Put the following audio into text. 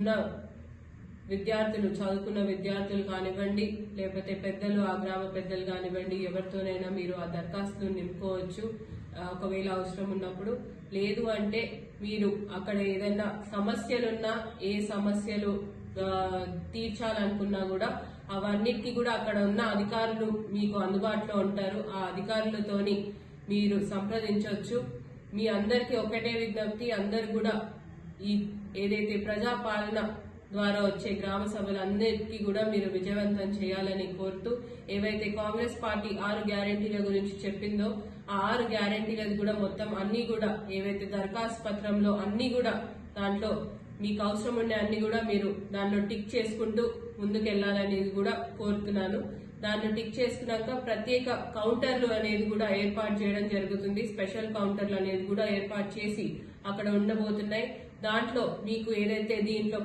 ఉన్న విద్యార్థులు చదువుకున్న విద్యార్థులు కానివ్వండి, లేకపోతే పెద్దలు, ఆ గ్రామ పెద్దలు కానివ్వండి, ఎవరితోనైనా మీరు ఆ దరఖాస్తును నింపుకోవచ్చు ఒకవేళ అవసరం ఉన్నప్పుడు. లేదు అంటే మీరు అక్కడ ఏదైనా సమస్యలున్నా, ఏ సమస్యలు తీర్చాలనుకున్నా కూడా అవన్నిటికీ కూడా అక్కడ ఉన్న అధికారులు మీకు అందుబాటులో ఉంటారు. ఆ అధికారులతోని మీరు సంప్రదించవచ్చు. మీ అందరికీ ఒకటే విజ్ఞప్తి, అందరు కూడా ఈ ఏదైతే ప్రజాపాలన ద్వారా వచ్చే గ్రామ సభలందరికీ కూడా మీరు విజయవంతం చేయాలని కోరుతూ, ఏవైతే కాంగ్రెస్ పార్టీ 6 గ్యారెంటీల గురించి చెప్పిందో ఆ 6 గ్యారెంటీలది కూడా మొత్తం అన్ని కూడా ఏవైతే దరఖాస్తు పత్రంలో అన్ని కూడా దాంట్లో మీకు అవసరం ఉండే అన్ని కూడా మీరు దాంట్లో టిక్ చేసుకుంటూ ముందుకెళ్లాలని కూడా కోరుతున్నాను. దాన్ని టిక్ చేసుకున్నాక ప్రత్యేక కౌంటర్లు అనేది కూడా ఏర్పాటు చేయడం జరుగుతుంది. స్పెషల్ కౌంటర్లు అనేది కూడా ఏర్పాటు చేసి అక్కడ ఉండబోతున్నాయి. దాంట్లో మీకు ఏదైతే దీంట్లో